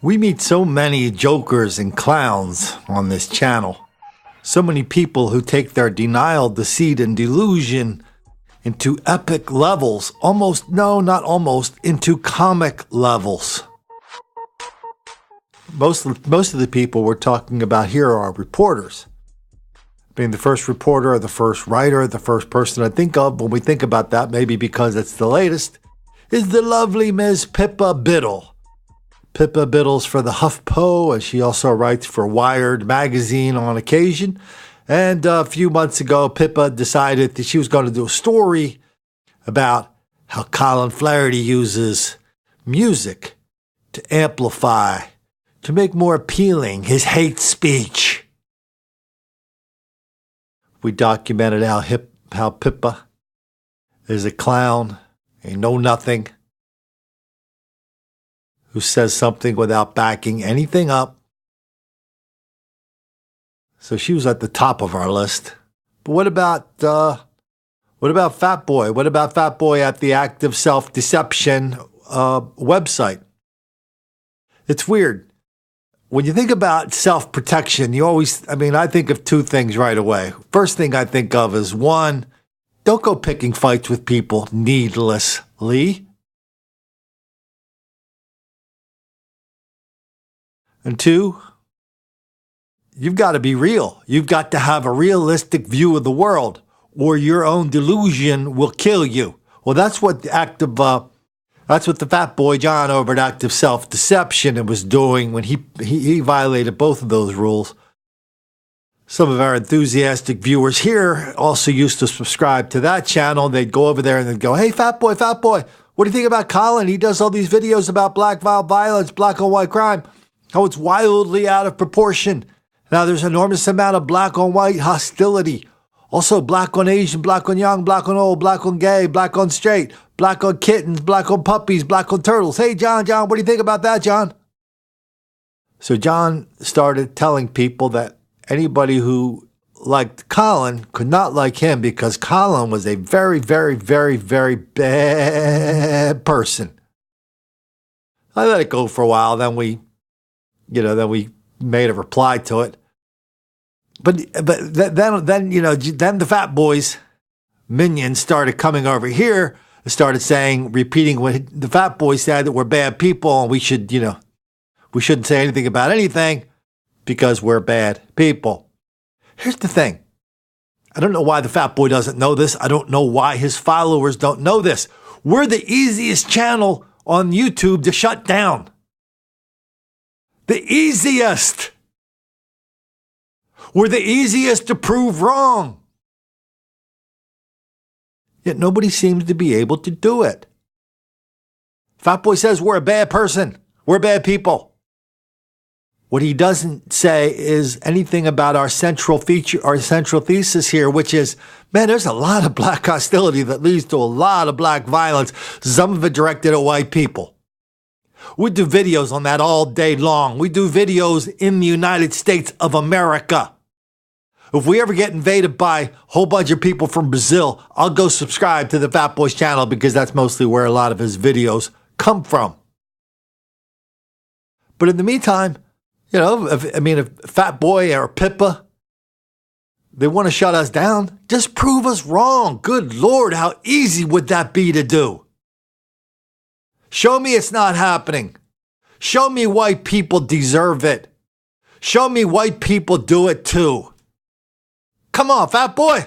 We meet so many jokers and clowns on this channel. So many people who take their denial, deceit, and delusion into epic levels. Not almost, into comic levels. Most of the people we're talking about here are reporters. Being the first reporter, or the first writer, the first person I think of when we think about that, maybe because it's the latest, is the lovely Ms. Pippa Biddle. Pippa Biddle's for the HuffPo, and she also writes for Wired magazine on occasion. And a few months ago, Pippa decided that she was going to do a story about how Colin Flaherty uses music to amplify, to make more appealing his hate speech. We documented how Pippa is a clown, a know-nothing, who says something without backing anything up. So she was at the top of our list. But what about Fat Boy? What about Fat Boy at the Active Self-Deception website? It's weird. When you think about self-protection, I think of two things right away. First thing I think of is, one, don't go picking fights with people needlessly. And two, you've got to be real. You've got to have a realistic view of the world, or your own delusion will kill you. Well, that's what the Fat Boy John over at Active Self-Deception was doing when he violated both of those rules. Some of our enthusiastic viewers here also used to subscribe to that channel. They'd go over there and they'd go, "Hey, Fat Boy, what do you think about Colin? He does all these videos about black violence, black on white crime. How it's wildly out of proportion. Now there's an enormous amount of black on white hostility. Also black on Asian, black on young, black on old, black on gay, black on straight, black on kittens, black on puppies, black on turtles. Hey, John, what do you think about that, John?" So John started telling people that anybody who liked Colin could not like him because Colin was a very, very, very, very bad person. I let it go for a while. Then we made a reply to it. But then the Fat Boys minions started coming over here and started repeating what the Fat Boy said, that we're bad people and we shouldn't say anything about anything because we're bad people. Here's the thing. I don't know why the Fat Boy doesn't know this. I don't know why his followers don't know this. We're the easiest channel on YouTube to shut down. The easiest. We're the easiest to prove wrong. Yet nobody seems to be able to do it. Fat Boy says we're a bad person. We're bad people. What he doesn't say is anything about our central thesis here, which is, man, there's a lot of black hostility that leads to a lot of black violence, some of it directed at white people. We do videos on that all day long. We do videos in the United States of America. If we ever get invaded by a whole bunch of people from Brazil, I'll go subscribe to the Fat Boys channel because that's mostly where a lot of his videos come from. But in the meantime, if Fat Boy or Pippa, they want to shut us down, just prove us wrong. Good Lord, how easy would that be to do? Show me it's not happening. Show me white people deserve it. Show me white people do it too. Come on, Fat Boy.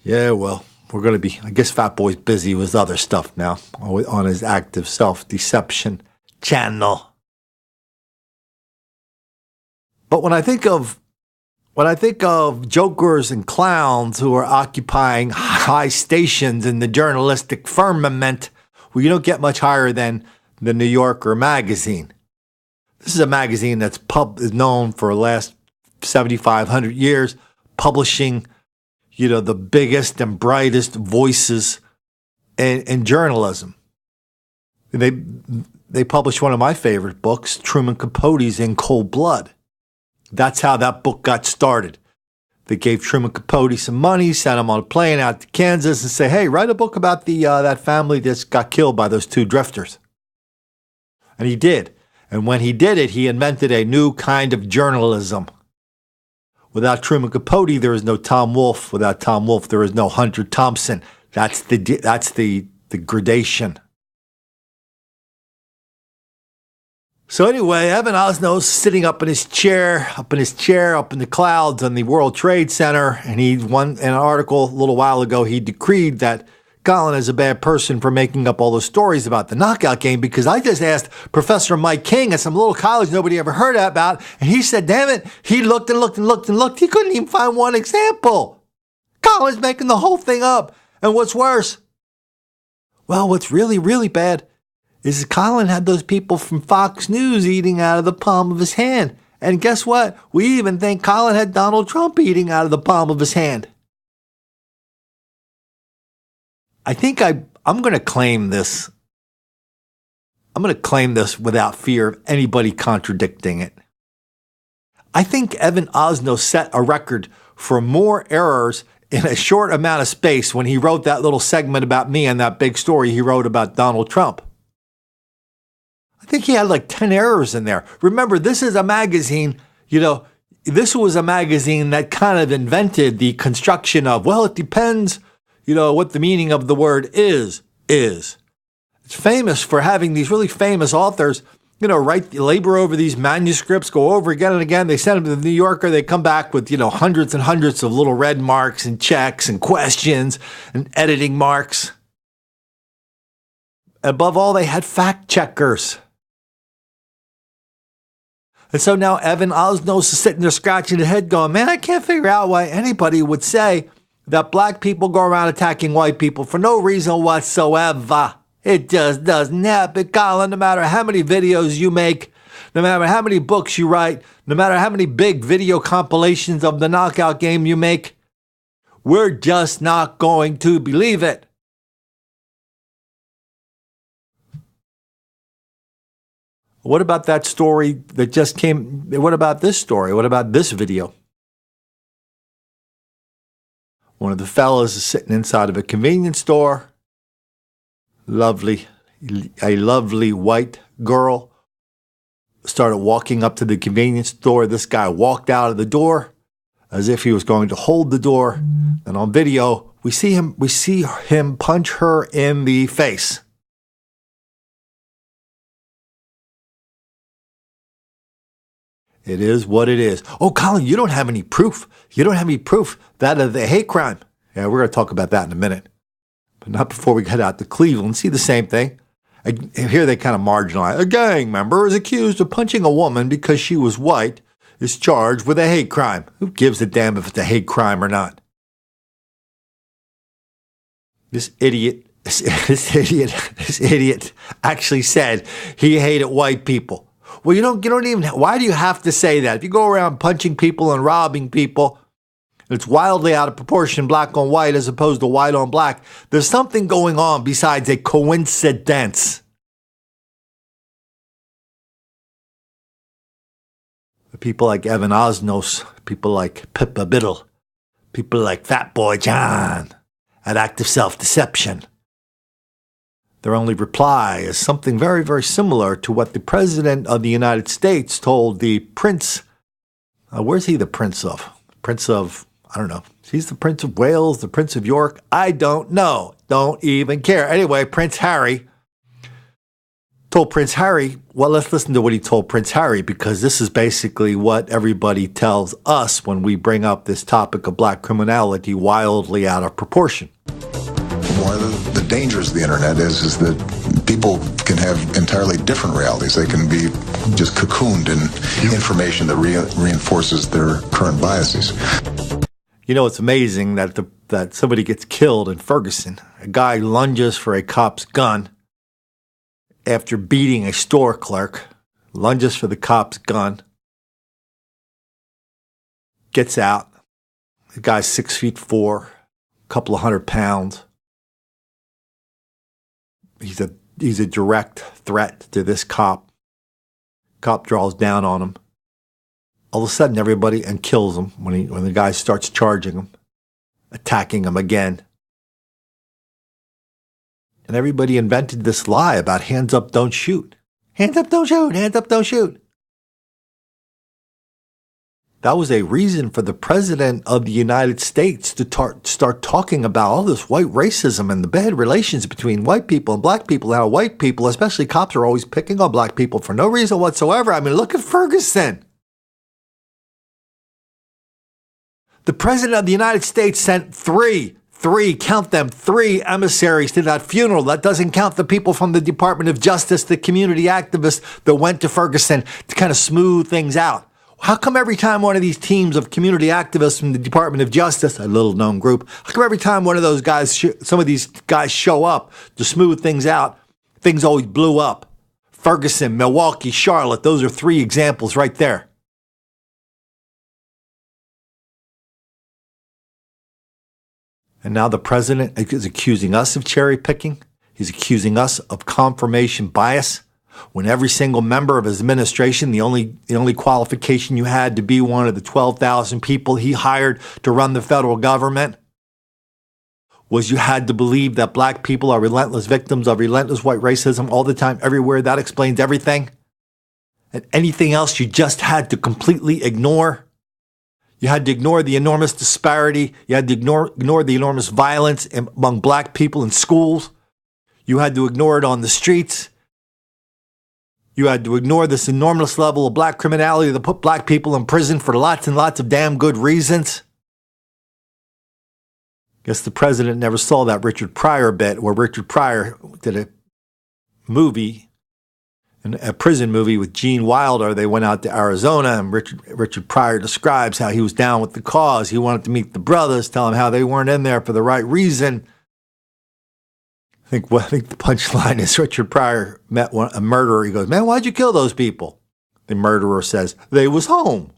Yeah, well, I guess Fat Boy's busy with other stuff now on his Active Self-Deception channel. But when I think of jokers and clowns who are occupying high stations in the journalistic firmament, well, you don't get much higher than the New Yorker magazine. This is a magazine that's is known for the last 7,500 years, publishing, the biggest and brightest voices in journalism. They published one of my favorite books, Truman Capote's In Cold Blood. That's how that book got started. They gave Truman Capote some money, sent him on a plane out to Kansas and say, "Hey, write a book about that family that got killed by those two drifters." And he did. And when he did it, he invented a new kind of journalism. Without Truman Capote, there is no Tom Wolfe. Without Tom Wolfe, there is no Hunter Thompson. That's the gradation. So anyway, Evan Osnos sitting up in his chair, up in the clouds on the World Trade Center, and he won in an article a little while ago. He decreed that Colin is a bad person for making up all those stories about the knockout game, because I just asked Professor Mike King at some little college nobody ever heard about, and he said, damn it, he looked and looked and looked and looked. He couldn't even find one example. Colin's making the whole thing up. And what's worse? Well, what's really, really bad is Colin had those people from Fox News eating out of the palm of his hand. And guess what? We even think Colin had Donald Trump eating out of the palm of his hand. I think I'm going to claim this. I'm going to claim this without fear of anybody contradicting it. I think Evan Osnos set a record for more errors in a short amount of space when he wrote that little segment about me and that big story he wrote about Donald Trump. I think he had like 10 errors in there. Remember, this is a magazine, this was a magazine that kind of invented the construction of, well, it depends, what the meaning of the word is. It's famous for having these really famous authors, labor over these manuscripts, go over again and again. They send them to the New Yorker. They come back with, hundreds and hundreds of little red marks and checks and questions and editing marks. Above all, they had fact checkers. And so now Evan Osnos is sitting there scratching his head going, man, I can't figure out why anybody would say that black people go around attacking white people for no reason whatsoever. It just doesn't happen, Colin. No matter how many videos you make, no matter how many books you write, no matter how many big video compilations of the knockout game you make, we're just not going to believe it. What about that story that just came? What about this story? What about this video? One of the fellas is sitting inside of a convenience store. A lovely white girl started walking up to the convenience store. This guy walked out of the door as if he was going to hold the door. And on video, we see him punch her in the face. It is what it is. Oh, Colin, you don't have any proof. You don't have any proof that of the hate crime. Yeah, we're going to talk about that in a minute. But not before we head out to Cleveland. See the same thing. Here they kind of marginalize. A gang member is accused of punching a woman because she was white, is charged with a hate crime. Who gives a damn if it's a hate crime or not? This idiot actually said he hated white people. Well, you don't even, why do you have to say that? If you go around punching people and robbing people, it's wildly out of proportion, black on white as opposed to white on black, there's something going on besides a coincidence. People like Evan Osnos, people like Pippa Biddle, people like Fat Boy John, at active self-deception. Their only reply is something very, very similar to what the President of the United States told the Prince. Where's he the Prince of? Prince of, I don't know. He's the Prince of Wales, the Prince of York. I don't know. Don't even care. Anyway, Prince Harry told Prince Harry, well, let's listen to what he told Prince Harry, because this is basically what everybody tells us when we bring up this topic of black criminality wildly out of proportion. One of the dangers of the internet is that people can have entirely different realities. They can be just cocooned in information that reinforces their current biases. It's amazing that somebody gets killed in Ferguson. A guy lunges for a cop's gun after beating a store clerk, lunges for the cop's gun, gets out. The guy's 6'4", a couple of 100 pounds. He's a direct threat to this cop. Cop draws down on him. All of a sudden, everybody and kills him when the guy starts charging him, attacking him again. And everybody invented this lie about hands up, don't shoot. Hands up, don't shoot. Hands up, don't shoot. That was a reason for the president of the United States to start talking about all this white racism and the bad relations between white people and black people. How white people, especially cops, are always picking on black people for no reason whatsoever. I mean, look at Ferguson. The president of the United States sent three, count them, three emissaries to that funeral. That doesn't count the people from the Department of Justice, the community activists that went to Ferguson to kind of smooth things out. How come every time one of these teams of community activists from the Department of Justice, a little known group, how come every time one of those guys, some of these guys show up to smooth things out, things always blew up? Ferguson, Milwaukee, Charlotte, those are three examples right there. And now the president is accusing us of cherry picking. He's accusing us of confirmation bias. When every single member of his administration, the only qualification you had to be one of the 12,000 people he hired to run the federal government was you had to believe that black people are relentless victims of relentless white racism all the time, everywhere. That explains everything. And anything else you just had to completely ignore. You had to ignore the enormous disparity. You had to ignore the enormous violence among black people in schools. You had to ignore it on the streets. You had to ignore this enormous level of black criminality that put black people in prison for lots and lots of damn good reasons. Guess the president never saw that Richard Pryor bit where Richard Pryor did a prison movie with Gene Wilder. They went out to Arizona, and Richard Pryor describes how he was down with the cause. He wanted to meet the brothers, tell them how they weren't in there for the right reason. I think the punchline is Richard Pryor met a murderer. He goes, "Man, why'd you kill those people?" The murderer says, "They was home."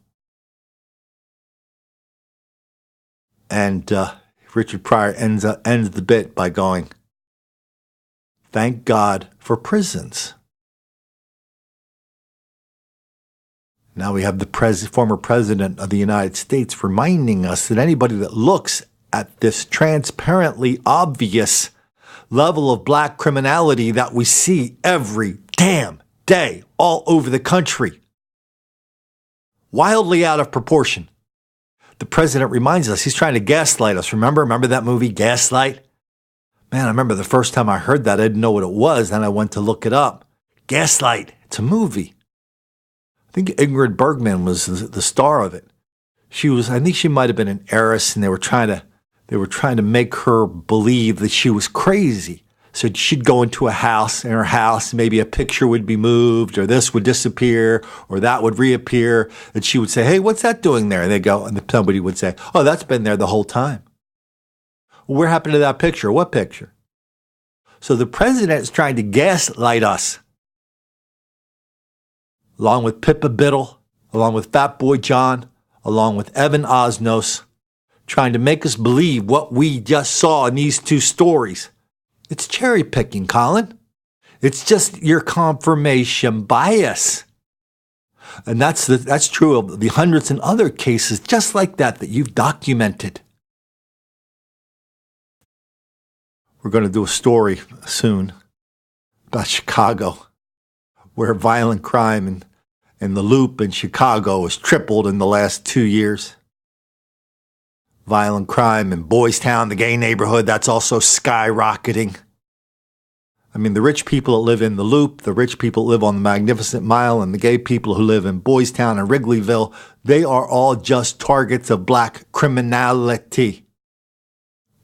And Richard Pryor ends the bit by going, "Thank God for prisons." Now we have the former president of the United States reminding us that anybody that looks at this transparently obvious level of black criminality that we see every damn day all over the country, wildly out of proportion. The president reminds us he's trying to gaslight us. Remember that movie, Gaslight? Man, I remember the first time I heard that, I didn't know what it was. Then I went to look it up. Gaslight, it's a movie. I think Ingrid Bergman was the star of it. I think she might have been an heiress, and they were trying to make her believe that she was crazy. So she'd go into in her house, maybe a picture would be moved, or this would disappear, or that would reappear. And she would say, "Hey, what's that doing there?" And they'd go, and somebody would say, "Oh, that's been there the whole time." Well, what happened to that picture? What picture? So the president is trying to gaslight us, along with Pippa Biddle, along with Fat Boy John, along with Evan Osnos, trying to make us believe what we just saw in these two stories. It's cherry picking, Colin. It's just your confirmation bias. And that's true of the hundreds and other cases just like that you've documented. We're going to do a story soon about Chicago, where violent crime in the Loop in Chicago has tripled in the last 2 years. Violent crime in Boys Town, the gay neighborhood, that's also skyrocketing. I mean, the rich people that live in the Loop, the rich people that live on the Magnificent Mile, and the gay people who live in Boys Town and Wrigleyville, they are all just targets of black criminality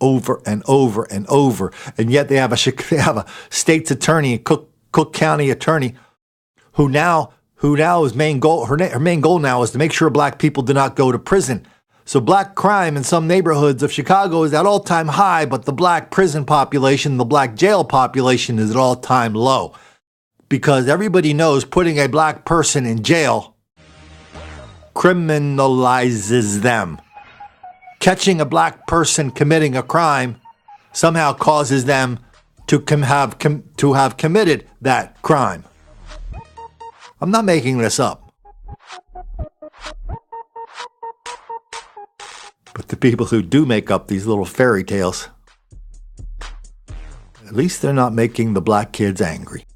over and over and over. And yet they have a state's attorney, Cook County attorney, who now is main goal. Her main goal now is to make sure black people do not go to prison. So black crime in some neighborhoods of Chicago is at all-time high, but the black prison population, the black jail population is at all-time low. Because everybody knows putting a black person in jail criminalizes them. Catching a black person committing a crime somehow causes them to have committed that crime. I'm not making this up. But the people who do make up these little fairy tales, at least they're not making the black kids angry.